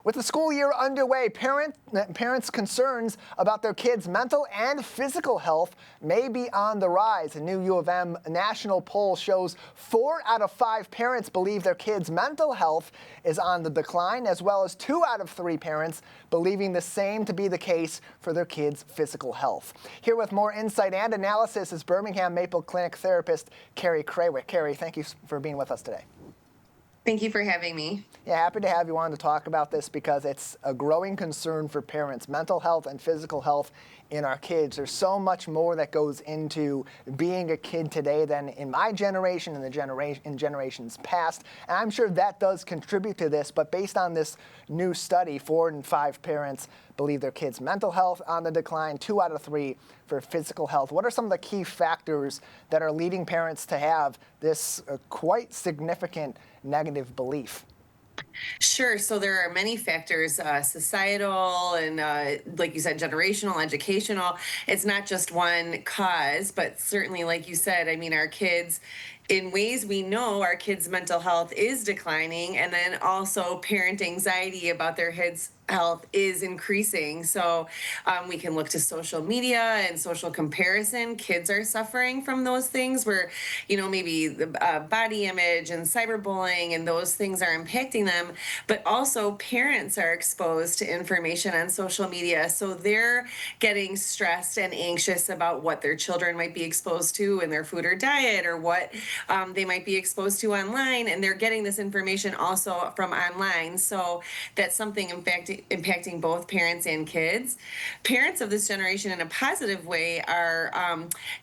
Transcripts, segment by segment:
With the school year underway, parents' concerns about their kids' mental and physical health may be on the rise. A new U of M national poll shows 4 out of 5 parents believe their kids' mental health is on the decline, as well as 2 out of 3 parents believing the same to be the case for their kids' physical health. Here with more insight and analysis is Birmingham Maple Clinic therapist Carrie Krawiec. Carrie, thank you for being with us today. Thank you for having me. Yeah, happy to have you on to talk about this because it's a growing concern for parents, mental health and physical health in our kids. There's so much more that goes into being a kid today than in my generation and in generations past. And I'm sure that does contribute to this, but based on this new study, 4 in 5 parents believe their kids' mental health on the decline, 2 out of 3 for physical health. What are some of the key factors that are leading parents to have this quite significant negative belief? Sure. So there are many factors, societal and, like you said, generational, educational. It's not just one cause, but certainly, like you said, I mean, our kids, in ways we know our kids' mental health is declining, and then also parent anxiety about their kids' health is increasing. So we can look to social media and social comparison. Kids are suffering from those things where, maybe the body image and cyberbullying and those things are impacting them. But also parents are exposed to information on social media. So they're getting stressed and anxious about what their children might be exposed to in their food or diet, or what they might be exposed to online. And they're getting this information also from online. So that's something, in fact, impacting both parents and kids. Parents of this generation, in a positive way, are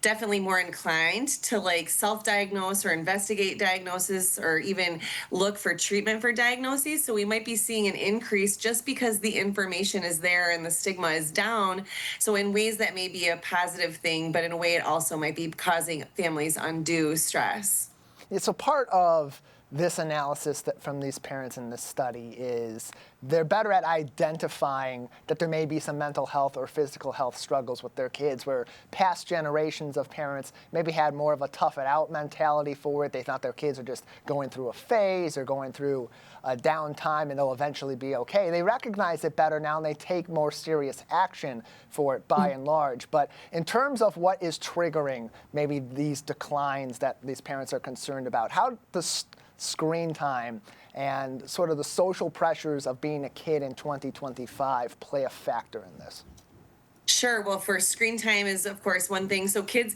definitely more inclined to self-diagnose or investigate diagnosis, or even look for treatment for diagnoses. So we might be seeing an increase just because the information is there and the stigma is down. So in ways that may be a positive thing, but in a way it also might be causing families undue stress. Yeah, so part of this analysis that from these parents in this study is they're better at identifying that there may be some mental health or physical health struggles with their kids, where past generations of parents maybe had more of a tough it out mentality for it. They thought their kids are just going through a phase or going through a downtime and they'll eventually be okay. They recognize it better now and they take more serious action for it by and large. But in terms of what is triggering maybe these declines that these parents are concerned about, how does screen time and sort of the social pressures of being a kid in 2025 play a factor in this? Sure. Well, for screen time is, of course, one thing. So kids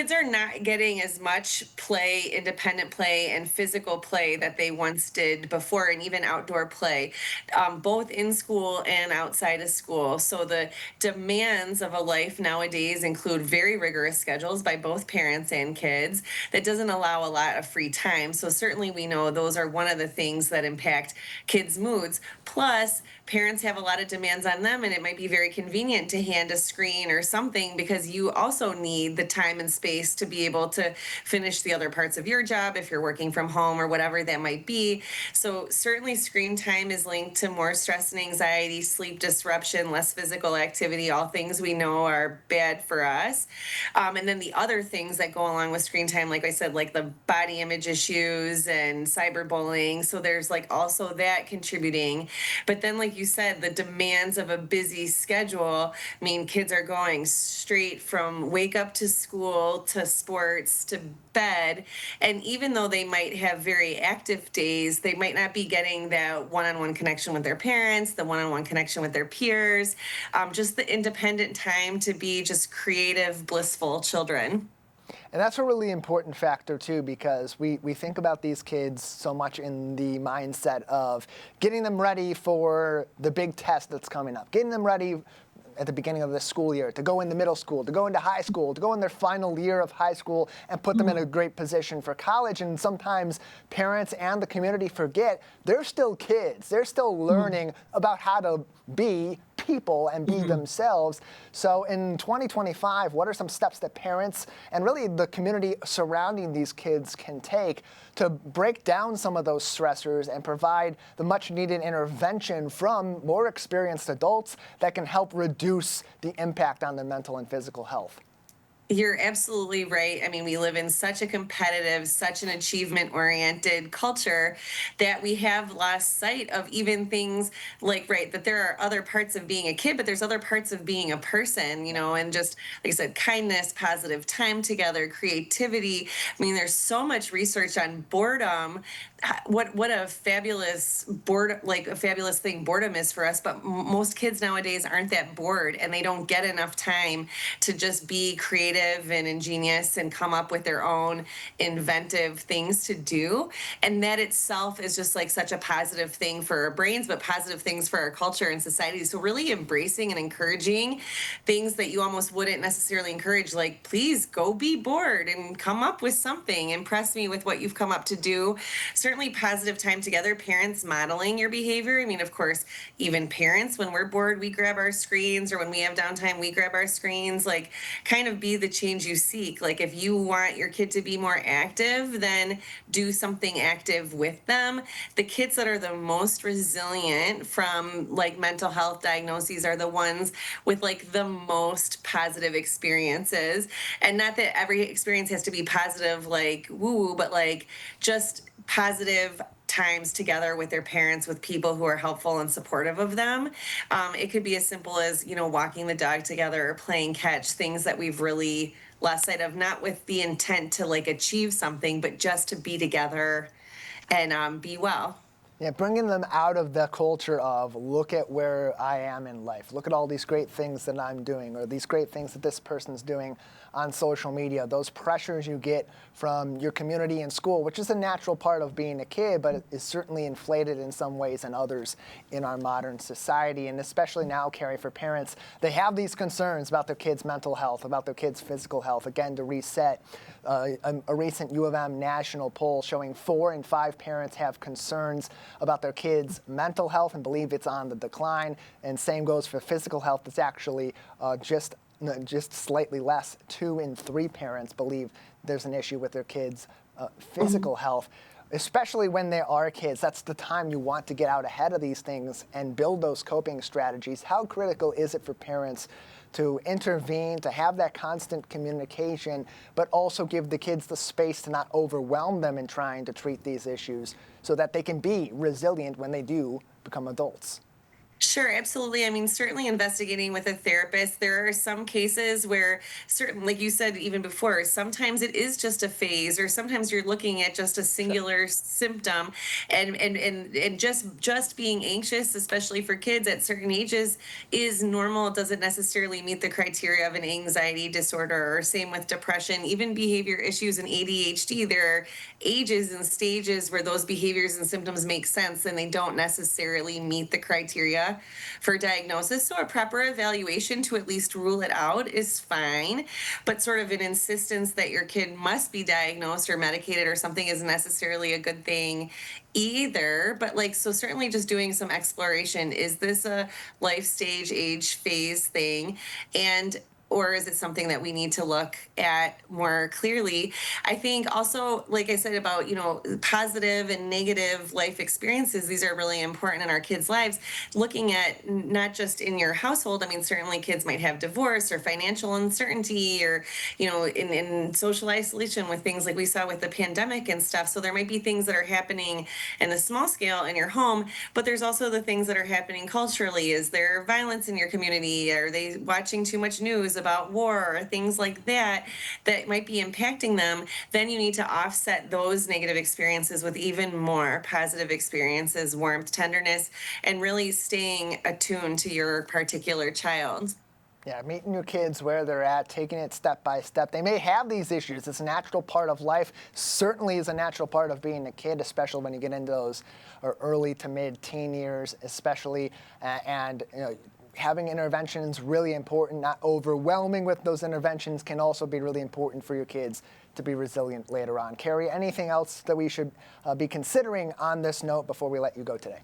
are not getting as much play, independent play, and physical play that they once did before, and even outdoor play, both in school and outside of school. So the demands of a life nowadays include very rigorous schedules by both parents and kids that doesn't allow a lot of free time. So certainly we know those are one of the things that impact kids' moods. Plus, parents have a lot of demands on them, and it might be very convenient to hand a screen or something because you also need the time and space to be able to finish the other parts of your job if you're working from home or whatever that might be. So certainly screen time is linked to more stress and anxiety, sleep disruption, less physical activity, all things we know are bad for us. And then the other things that go along with screen time, like I said, like the body image issues and cyberbullying. So there's also that contributing. But then, like you said, the demands of a busy schedule mean kids are going straight from wake up to school to sports to bed. And even though they might have very active days, they might not be getting that one-on-one connection with their parents, the one-on-one connection with their peers, just the independent time to be just creative, blissful children. And that's a really important factor, too, because we think about these kids so much in the mindset of getting them ready for the big test that's coming up, getting them ready at the beginning of the school year to go into middle school, to go into high school, to go in their final year of high school and put them in a great position for college. And sometimes parents and the community forget they're still kids. They're still learning about how to be people and be themselves. So in 2025, what are some steps that parents and really the community surrounding these kids can take to break down some of those stressors and provide the much needed intervention from more experienced adults that can help reduce the impact on their mental and physical health? You're absolutely right. I mean, we live in such a competitive, such an achievement oriented culture that we have lost sight of even things like, right, that there are other parts of being a kid, but there's other parts of being a person, Yeah. and just, like I said, kindness, positive time together, creativity. I mean, there's so much research on boredom. What a fabulous like a fabulous thing boredom is for us, but most kids nowadays aren't that bored, and they don't get enough time to just be creative and ingenious and come up with their own inventive things to do. And that itself is just like such a positive thing for our brains, but positive things for our culture and society. So really embracing and encouraging things that you almost wouldn't necessarily encourage, like, please go be bored and come up with something, impress me with what you've come up to do. Certainly positive time together, parents modeling your behavior. I mean, of course, even parents, when we're bored, we grab our screens, or when we have downtime, we grab our screens. Like, kind of be the change you seek. Like, if you want your kid to be more active, then do something active with them. The kids that are the most resilient from like mental health diagnoses are the ones with like the most positive experiences. And not that every experience has to be positive, like woo woo, but like just positive times together with their parents, with people who are helpful and supportive of them. It could be as simple as, walking the dog together or playing catch, things that we've really lost sight of, not with the intent to like achieve something, but just to be together and be well. Yeah, bringing them out of the culture of, look at where I am in life. Look at all these great things that I'm doing, or these great things that this person's doing on social media. Those pressures you get from your community and school, which is a natural part of being a kid, but it is certainly inflated in some ways and others in our modern society. And especially now, Carrie, for parents, they have these concerns about their kids' mental health, about their kids' physical health. Again, to reset, a recent U of M national poll showing 4 in 5 parents have concerns about their kids' mental health and believe it's on the decline. And same goes for physical health. It's actually just slightly less. 2 in 3 parents believe there's an issue with their kids' physical health. Especially when they are kids, that's the time you want to get out ahead of these things and build those coping strategies. How critical is it for parents to intervene, to have that constant communication, but also give the kids the space to not overwhelm them in trying to treat these issues so that they can be resilient when they do become adults? Sure, absolutely. I mean, certainly investigating with a therapist. There are some cases where certain, like you said even before, sometimes it is just a phase, or sometimes you're looking at just a Sure. singular symptom, and just being anxious, especially for kids at certain ages, is normal. It doesn't necessarily meet the criteria of an anxiety disorder, or same with depression, even behavior issues and ADHD. There are ages and stages where those behaviors and symptoms make sense, and they don't necessarily meet the criteria for diagnosis. So a proper evaluation to at least rule it out is fine, but sort of an insistence that your kid must be diagnosed or medicated or something isn't necessarily a good thing either. But like, so certainly just doing some exploration. Is this a life stage, age, phase thing? And or is it something that we need to look at more clearly? I think also, like I said about, positive and negative life experiences, these are really important in our kids' lives. Looking at not just in your household, I mean, certainly kids might have divorce or financial uncertainty, or, in social isolation with things like we saw with the pandemic and stuff. So there might be things that are happening in the small scale in your home, but there's also the things that are happening culturally. Is there violence in your community? Are they watching too much news about war or things like that that might be impacting them? Then you need to offset those negative experiences with even more positive experiences, warmth, tenderness, and really staying attuned to your particular child. Yeah, meeting your kids where they're at, taking it step by step. They may have these issues. It's a natural part of life. Certainly is a natural part of being a kid, especially when you get into those early to mid-teen years, especially. And having interventions really important. Not overwhelming with those interventions can also be really important for your kids to be resilient later on. Carrie, anything else that we should be considering on this note before we let you go today?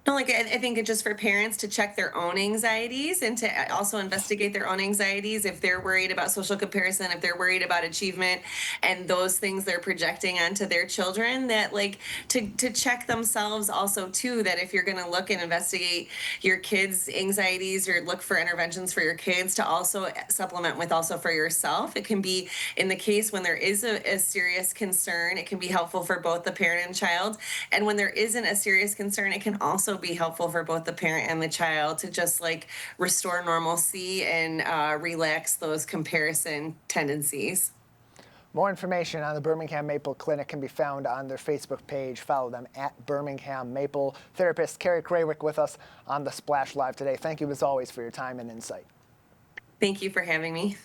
No, like I think it's just for parents to check their own anxieties and to also investigate their own anxieties if they're worried about social comparison, if they're worried about achievement, and those things they're projecting onto their children. That like to check themselves also too. That if you're going to look and investigate your kids' anxieties or look for interventions for your kids, to also supplement with also for yourself. It can be in the case when there is a serious concern, it can be helpful for both the parent and child. And when there isn't a serious concern, it can also be helpful for both the parent and the child to just like restore normalcy and relax those comparison tendencies. More information on the Birmingham Maple Clinic can be found on their Facebook page. Follow them at Birmingham Maple. Therapist Carrie Krawiec with us on the Splash Live today. Thank you as always for your time and insight. Thank you for having me.